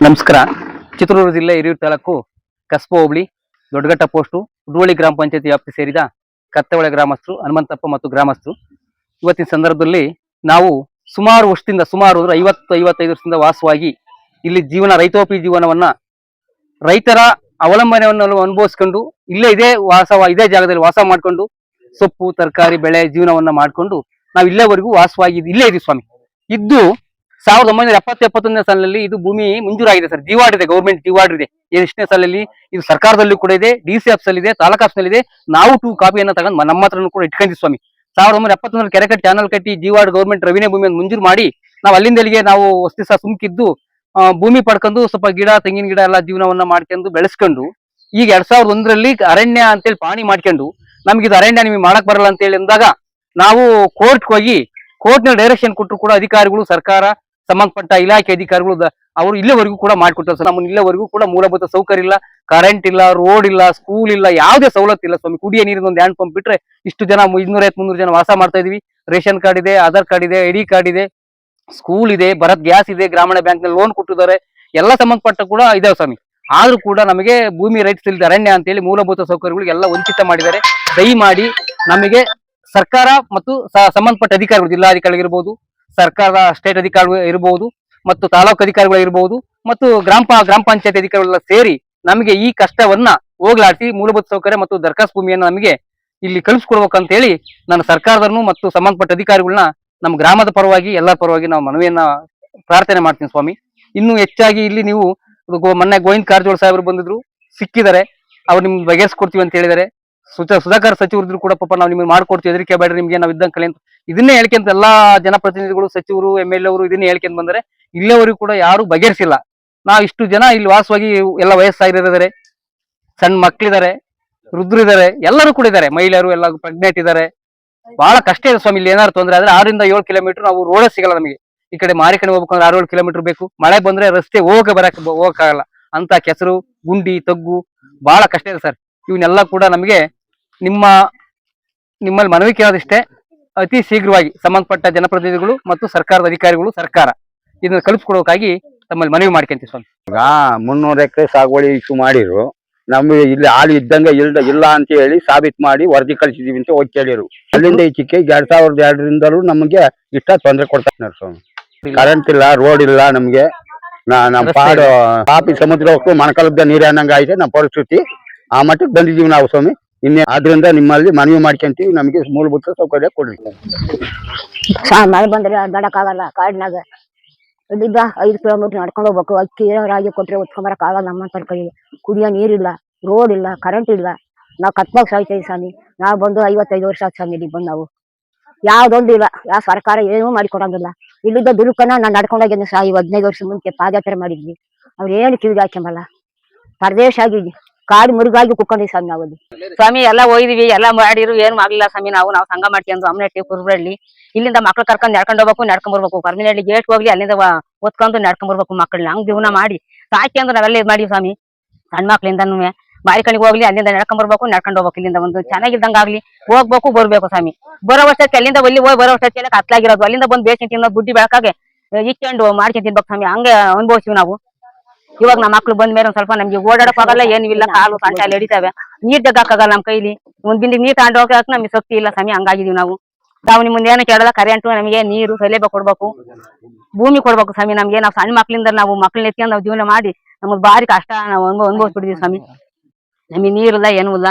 ನಮಸ್ಕಾರ. ಚಿತ್ರದುರ್ಗ ಜಿಲ್ಲೆ ಹಿರಿಯೂರು ತಾಲೂಕು ಕಸ್ಬಾ ಹೋಬಳಿ ದೊಡ್ಡಘಟ್ಟ ಪೋಸ್ಟು ಉಡುವಳಿ ಗ್ರಾಮ ಪಂಚಾಯತಿ ವ್ಯಾಪ್ತಿ ಸೇರಿದ ಕತ್ತವಳೆ ಗ್ರಾಮಸ್ಥರು, ಹನುಮಂತಪ್ಪ ಮತ್ತು ಗ್ರಾಮಸ್ಥರು. ಇವತ್ತಿನ ಸಂದರ್ಭದಲ್ಲಿ ನಾವು ಸುಮಾರು ವರ್ಷದಿಂದ, ಸುಮಾರು 50-55 ವರ್ಷದಿಂದ ವಾಸವಾಗಿ ಇಲ್ಲಿ ರೈತೋಪಿ ಜೀವನವನ್ನ, ರೈತರ ಅವಲಂಬನೆಯನ್ನು ಅನುಭವಿಸ್ಕೊಂಡು ಇದೇ ಜಾಗದಲ್ಲಿ ವಾಸ ಮಾಡ್ಕೊಂಡು ಸೊಪ್ಪು ತರಕಾರಿ ಬೆಳೆ ಜೀವನವನ್ನ ಮಾಡ್ಕೊಂಡು ನಾವು ಇಲ್ಲೇವರೆಗೂ ವಾಸವಾಗಿ ಇಲ್ಲೇ ಇದೀವಿ ಸ್ವಾಮಿ. ಇದ್ದು 1970-71ನೇ ಸಾಲಿನಲ್ಲಿ ಇದು ಭೂಮಿ ಮಂಜೂರಾಗಿದೆ ಸರ್. ಜಿವಾರ್ಡ್ ಇದೆ, ಗೌರ್ಮೆಂಟ್ ಜಿವಾರ್ಡ್ ಇದೆ. ಎಷ್ಟನೇ ಸಾಲಲ್ಲಿ ಇದು ಸರ್ಕಾರದಲ್ಲೂ ಕೂಡ ಇದೆ, DC ಆಫೀಸ್ ಅಲ್ಲಿ ಇದೆ, ತಾಲೂಕು ಆಫೀಸ್ ನಲ್ಲಿ ಇದೆ. ನಾವು 2 ಕಾಪಿಯನ್ನ ತಗೊಂಡು ನಮ್ಮ ಹತ್ರನೂ ಕೂಡ ಇಟ್ಕೊಂಡಿದ್ವಿ ಸ್ವಾಮಿ. 1971 ಕೆರೆ ಕಟ್ಟಿ ಚಾನಲ್ ಕಟ್ಟಿ ಜಿವಾರ್ಡ್ ಗೌರ್ಮೆಂಟ್ ರೆವಿನ್ಯೂ ಭೂಮಿಯನ್ನು ಮಂಜೂರು ಮಾಡಿ ನಾವು ಅಲ್ಲಿಂದ ಇಲ್ಲಿಗೆ ನಾವು ಹೊಸ ದಿವಸ ಸುಮ್ಕಿದ್ದು ಭೂಮಿ ಪಡ್ಕೊಂಡು ಸ್ವಲ್ಪ ಗಿಡ, ತೆಂಗಿನ ಗಿಡ ಎಲ್ಲ ಜೀವನವನ್ನ ಮಾಡ್ಕೊಂಡು ಬೆಳೆಸ್ಕೊಂಡು ಈಗ 2001ರಲ್ಲಿ ಅರಣ್ಯ ಅಂತೇಳಿ ಪಾಣಿ ಮಾಡ್ಕೊಂಡು ನಮ್ಗೆ ಇದು ಅರಣ್ಯ ನಿಮಗೆ ಮಾಡಕ್ ಬರಲ್ಲ ಅಂತ ಹೇಳಿ ಅಂದಾಗ ನಾವು ಕೋರ್ಟ್ಗೆ ಹೋಗಿ ಕೋರ್ಟ್ನಲ್ಲಿ ಡೈರೆಕ್ಷನ್ ಕೊಟ್ಟರು ಕೂಡ ಅಧಿಕಾರಿಗಳು, ಸರ್ಕಾರ, ಸಂಬಂಧಪಟ್ಟ ಇಲಾಖೆ ಅಧಿಕಾರಿಗಳು ಅವರು ಇಲ್ಲಿವರೆಗೂ ಕೂಡ ಮಾಡ್ಕೊಡ್ತಾರೆ ಸರ್. ನಮ್ಮನ್ನು ಇಲ್ಲಿವರೆಗೂ ಕೂಡ ಮೂಲಭೂತ ಸೌಕರ್ಯ ಇಲ್ಲ, ಕರೆಂಟ್ ಇಲ್ಲ, ರೋಡ್ ಇಲ್ಲ, ಸ್ಕೂಲ್ ಇಲ್ಲ, ಯಾವುದೇ ಸವಲತ್ತು ಇಲ್ಲ ಸ್ವಾಮಿ. ಕುಡಿಯೋ ನೀರಿನ ಒಂದು ಹ್ಯಾಂಡ್ ಪಂಪ್ ಬಿಟ್ರೆ ಇಷ್ಟು ಜನ 250-300 ಜನ ವಾಸ ಮಾಡ್ತಾ ಇದೀವಿ. ರೇಷನ್ ಕಾರ್ಡ್ ಇದೆ, ಆಧಾರ್ ಕಾರ್ಡ್ ಇದೆ, ID ಕಾರ್ಡ್ ಇದೆ, ಸ್ಕೂಲ್ ಇದೆ, ಭರತ್ ಗ್ಯಾಸ್ ಇದೆ, ಗ್ರಾಮೀಣ ಬ್ಯಾಂಕ್ ನಲ್ಲಿ ಲೋನ್ ಕೊಟ್ಟಿದ್ದಾರೆ, ಎಲ್ಲ ಸಂಬಂಧಪಟ್ಟ ಕೂಡ ಇದಾವೆ ಸ್ವಾಮಿ. ಆದ್ರೂ ಕೂಡ ನಮಗೆ ಭೂಮಿ ರೈಟ್ಸ್ ಇಲ್ಲದೆ ಅರಣ್ಯ ಅಂತೇಳಿ ಮೂಲಭೂತ ಸೌಕರ್ಯಗಳಿಗೆ ಎಲ್ಲ ವಂಚಿತ ಮಾಡಿದ್ದಾರೆ. ದಯಮಾಡಿ ನಮಗೆ ಸರ್ಕಾರ ಮತ್ತು ಸಂಬಂಧಪಟ್ಟ ಅಧಿಕಾರಿಗಳು, ಜಿಲ್ಲಾಧಿಕಾರಿಗಳಿರ್ಬೋದು, ಸರ್ಕಾರದ ಸ್ಟೇಟ್ ಅಧಿಕಾರಿಗಳು ಇರಬಹುದು, ಮತ್ತು ತಾಲೂಕು ಅಧಿಕಾರಿಗಳು ಇರಬಹುದು, ಮತ್ತು ಗ್ರಾಮ ಪಂಚಾಯತ್ ಅಧಿಕಾರಿಗಳೆಲ್ಲ ಸೇರಿ ನಮಗೆ ಈ ಕಷ್ಟವನ್ನ ಹೋಗ್ಲಾಡಿಸಿ ಮೂಲಭೂತ ಸೌಕರ್ಯ ಮತ್ತು ದರ್ಖಾಸ್ತ್ ಭೂಮಿಯನ್ನು ನಮಗೆ ಇಲ್ಲಿ ಕಳಿಸ್ಕೊಡ್ಬೇಕಂತ ಹೇಳಿ ನಾನು ಸರ್ಕಾರದನ್ನು ಮತ್ತು ಸಂಬಂಧಪಟ್ಟ ಅಧಿಕಾರಿಗಳನ್ನ ನಮ್ಮ ಗ್ರಾಮದ ಪರವಾಗಿ ಎಲ್ಲರ ಪರವಾಗಿ ನಾವು ಮನವಿಯನ್ನ ಪ್ರಾರ್ಥನೆ ಮಾಡ್ತೀನಿ ಸ್ವಾಮಿ. ಇನ್ನು ಹೆಚ್ಚಾಗಿ ಇಲ್ಲಿ ನೀವು ಮೊನ್ನೆ ಗೋವಿಂದ ಕಾರಜೋಳ ಸಾಹೇಬರು ಬಂದಿದ್ರು, ಸಿಕ್ಕಿದ್ದಾರೆ, ಅವ್ರು ನಿಮ್ಗೆ ಬಗೆಹರಿಸ್ಕೊಡ್ತೀವಿ ಅಂತ ಹೇಳಿದ್ದಾರೆ. ಸುಧಾಕರ್ ಸಚಿವರಿದ್ರು ಕೂಡ ಪಾಪ ನಾವು ನಿಮ್ಗೆ ಮಾಡ್ಕೊಡ್ತೀವಿ, ಹೆದರಿಕೆ ಬೇಡ್ರಿ, ನಿಮ್ಗೆ ನಾವು ಇದ್ದಂಗೆ ಕಲೆ ಅಂತ ಇದನ್ನೇ ಹೇಳ್ಕೊಂತ ಎಲ್ಲಾ ಜನಪ್ರತಿನಿಧಿಗಳು, ಸಚಿವರು, MLA ಅವರು ಇದನ್ನೇ ಹೇಳ್ಕೊಂತ ಬಂದರೆ ಇಲ್ಲಿವರೆಗೂ ಕೂಡ ಯಾರು ಬಗೆಹರಿಸಿಲ್ಲ. ನಾವು ಇಷ್ಟು ಜನ ಇಲ್ಲಿ ವಾಸವಾಗಿ ಎಲ್ಲ ವಯಸ್ಸಾಗಿದ್ದಾರೆ, ಸಣ್ಣ ಮಕ್ಳಿದ್ದಾರೆ, ವೃದ್ಧರಿದ್ದಾರೆ, ಎಲ್ಲರೂ ಕೂಡ ಇದ್ದಾರೆ, ಮಹಿಳೆಯರು ಎಲ್ಲ ಪ್ರೆಗ್ನೆಂಟ್ ಇದ್ದಾರೆ. ಬಹಳ ಕಷ್ಟ ಇದೆ ಸ್ವಾಮಿ. ಇಲ್ಲಿ ಏನಾದ್ರು ತೊಂದರೆ ಆದ್ರೆ 6-7 ಕಿಲೋಮೀಟರ್ ನಾವು ರೋಡೇ ಸಿಗಲ್ಲ ನಮಗೆ. ಈ ಕಡೆ ಮಾರಿಕಣೆ ಹೋಗ್ಬೇಕಂದ್ರೆ 6-7 ಕಿಲೋಮೀಟರ್ ಬೇಕು. ಮಳೆ ಬಂದ್ರೆ ರಸ್ತೆ ಹೋಗಕ್ಕಾಗಲ್ಲ ಅಂತ ಕೆಸರು, ಗುಂಡಿ, ತಗ್ಗು ಬಹಳ ಕಷ್ಟ ಇದೆ ಸರ್. ಇವನ್ನೆಲ್ಲ ಕೂಡ ನಮಗೆ ನಿಮ್ಮಲ್ಲಿ ಮನವಿ ಕೇಳೋದಿಷ್ಟೇ, ಅತಿ ಶೀಘ್ರವಾಗಿ ಸಂಬಂಧಪಟ್ಟ ಜನಪ್ರತಿನಿಧಿಗಳು ಮತ್ತು ಸರ್ಕಾರದ ಅಧಿಕಾರಿಗಳು, ಸರ್ಕಾರ ಇದನ್ನ ಕಳಿಸ್ಕೊಡೋಕಾಗಿ ತಮ್ಮಲ್ಲಿ ಮನವಿ ಮಾಡ್ಕೊಂತೀವಿ ಸ್ವಾಮಿ. ಈಗ 300 ಎಕರೆ ಸಾಗುವಳಿ ಇಶ್ಯೂ ಮಾಡಿರು, ನಮ್ಗೆ ಇಲ್ಲಿ ಹಾಲು ಇದ್ದಂಗೆ ಇಲ್ಲ ಅಂತ ಹೇಳಿ ಸಾಬೀತ್ ಮಾಡಿ ವರದಿ ಕಳಿಸಿದೀವಿ ಅಂತ ಹೋಗಿ ಕೇಳಿರು. ಅಲ್ಲಿಂದ ಈಚೆಗೆ 2002ರಿಂದಲೂ ನಮಗೆ ಇಷ್ಟ ತೊಂದರೆ ಕೊಡ್ತಾರೆ ಸ್ವಾಮಿ. ಕರೆಂಟ್ ಇಲ್ಲ, ರೋಡ್ ಇಲ್ಲ, ನಮ್ಗೆ ನಮ್ಮ ಪಾಡು ಕಾಪಿ ಸಮುದ್ರ ಹೋಗ್ತು ಮಣಕಲದ ನೀರು ಅನ್ನಂಗ ಆಯ್ತು ನಮ್ಮ ಪರಿಸ್ಥಿತಿ. ಆ ಮಟ್ಟಕ್ಕೆ ಬಂದಿದೀವಿ ನಾವು ಸ್ವಾಮಿ. ಆದ್ರಿಂದ ನಿಮ್ಮಲ್ಲಿ ಮನವಿ ಮಾಡ್ಕೊಂತೀವಿ, ನಮಗೆ ಮೂಲಭೂತ ಸೌಕರ್ಯ ಕೊಡ್ರಿ. ಮಳೆ ಬಂದ್ರೆ ಅಡ್ಡಾಡಕ್ಕಾಗಲ್ಲ. ಕಾಡಿನಾಗ ಇಲ್ಲಿದ್ದ 5 ಕಿಲೋಮೀಟರ್ ನಡ್ಕೊಂಡು ಹೋಗ್ಬೇಕು. ಅಕ್ಕಿ ರಾಗಿ ಕೊಟ್ರೆ ಹೊತ್ಕೊಂಬರಕ್ ಆಗಲ್ಲ. ನಮ್ಮ ಕೈ ಕುಡಿಯೋ ನೀರಿಲ್ಲ, ರೋಡ್ ಇಲ್ಲ, ಕರೆಂಟ್ ಇಲ್ಲ. ನಾವು ಕತ್ಲಾಗ ಸಾಯ್ತೇವೆ ಸ್ವಾಮಿ. ನಾವು ಬಂದು 55 ವರ್ಷ ಆಯ್ತು ಸ್ವಾಮಿ. ಇಲ್ಲಿ ಬಂದು ನಾವು ಯಾವ್ದೊಂದು ಇಲ್ಲ, ಯಾವ ಸರ್ಕಾರ ಏನೂ ಮಾಡಿಕೊಡಂಗಿಲ್ಲ. ಇಲ್ಲಿದ್ದ ದುರುಕನ ನಾನು ನಡ್ಕೊಂಡೋಗಿದ್ದೆ ಸಹ. 15 ವರ್ಷ ಮುಂಚೆ ಪಾದಯಾತ್ರೆ ಮಾಡಿದ್ವಿ. ಅವ್ರು ಏನು ಕಿವಿಗೆ ಹಾಕೊಂಬಲ್ಲ. ಪರದೇಶ ಆಗಿ ಕಾಡು ಮುರುಗಾಗಿ ಕುತ್ಕೊಂಡಿವಿ ಸ್ವಾಮಿ. ನಾವು ಸ್ವಾಮಿ ಎಲ್ಲ ಹೋಗಿದೀವಿ, ಎಲ್ಲ ಮಾಡಿರು, ಏನು ಮಾಡ್ಲಿಲ್ಲ ಸ್ವಾಮಿ. ನಾವು ಸಂಘ ಮಾಡ್ಕೊಂಡು ಅಮ್ಮನಟ್ಟಿ ಕುರುಬಳ್ಳಿ ಇಲ್ಲಿಂದ ಮಕ್ಳು ಕರ್ಕೊಂಡು ನಡ್ಕೊಂಡು ಹೋಗ್ಬೇಕು, ನಡ್ಕೊಂಡ್ ಬರ್ಬೇಕು. ಕರ್ಮಿನಹಳ್ಳಿ ಗೇಟ್ ಹೋಗ್ಲಿ, ಅಲ್ಲಿಂದ ಓದ್ಕೊಂಡು ನಡ್ಕೊಂಡ್ ಬರ್ಬೇಕು. ಮಕ್ಕಳನ್ನ ಹಂಗ್ ಜೀವನ ಮಾಡಿ ಸಾಕಿ ನಾವೆಲ್ಲ ಇದು ಮಾಡಿವಿ ಸ್ವಾಮಿ. ಸಣ್ಣ ಮಕ್ಳಿಂದನೂ ಮಾರಿಕಣಿಗೆ ಹೋಗ್ಲಿ, ಅಲ್ಲಿಂದ ನಡ್ಕೊಂಡ್ ಬರ್ಬೇಕು, ನಡ್ಕೊಂಡು ಹೋಗ್ಬೇಕು. ಇಲ್ಲಿಂದ ಒಂದು ಚೆನ್ನಾಗಿದ್ದಂಗ ಆಗ್ಲಿ, ಹೋಗ್ಬೇಕು, ಬರ್ಬೇಕು ಸ್ವಾಮಿ. ಬರೋ ವರ್ಷಕ್ಕೆ ಅಲ್ಲಿಂದ ಒಲ್ಲಿ ಹೋಗಿ ಬರೋ ವರ್ಷಕ್ಕೆ ಕತ್ಲಾಗಿರೋದು. ಅಲ್ಲಿಂದ ಬಂದು ಬೇಸಿಗೆ ತಿನ್ನೋ ಬುಡ್ಡಿ ಬೆಳಕಾಗೆ ಇಕ್ಕೊಂಡು ಮಾಡ್ಕೊಂಡು ತಿನ್ಬೇಕು ಸ್ವಾಮಿ. ಹಂಗೆ ಅನುಭವಿಸ್ತೀವಿ ನಾವು. ಇವಾಗ ನಮ್ಮ ಮಕ್ಳು ಬಂದ ಮೇಲೆ ಒಂದ್ ಸ್ವಲ್ಪ ನಮ್ಗೆ ಓಡಾಡಕ್ ಆಗಲ್ಲ, ಏನು ಇಲ್ಲ, ಕಾಲು ಸಂಚ ಅಲ್ಲಿ ಹಿಡಿತಾವೆ, ನೀರ್ ಜಗ್ಗಾಕಾಗಲ್ಲ ನಮ್ಮ ಕೈಲಿ. ಒಂದ್ ಬಿಂದಿಗೆ ನೀರ್ ತಗೊಂಡು ಹೋಗಕ್ಕೆ ನಮ್ಗೆ ಶಕ್ತಿ ಇಲ್ಲ ಸ್ವಾಮಿ. ಹಂಗಾಗಿದೀವಿ ನಾವು. ನಿಮ್ ಮುಂದೆ ಏನು ಕೇಳಲ್ಲ, ಕರೆಂಟು ನಮಗೆ, ನೀರು ಸೌಲಭ್ಯ ಕೊಡ್ಬೇಕು, ಭೂಮಿ ಕೊಡ್ಬೇಕು ಸ್ವಾಮಿ ನಮ್ಗೆ. ನಾವು ಸಣ್ಣ ಮಕ್ಳಿಂದ ನಾವು ಮಕ್ಳನ್ನ ಎತ್ಕೊಂಡು ನಾವು ಜೀವನ ಮಾಡಿ ನಮ್ಗೆ ಭಾರಿ ಕಷ್ಟ ನಾವು ಅನುಭವಿಸ್ಬಿಟ್ಟಿದೀವಿ ಸ್ವಾಮಿ. ನಮಗೆ ನೀರಿಲ್ಲ, ಏನೂ ಇಲ್ಲ.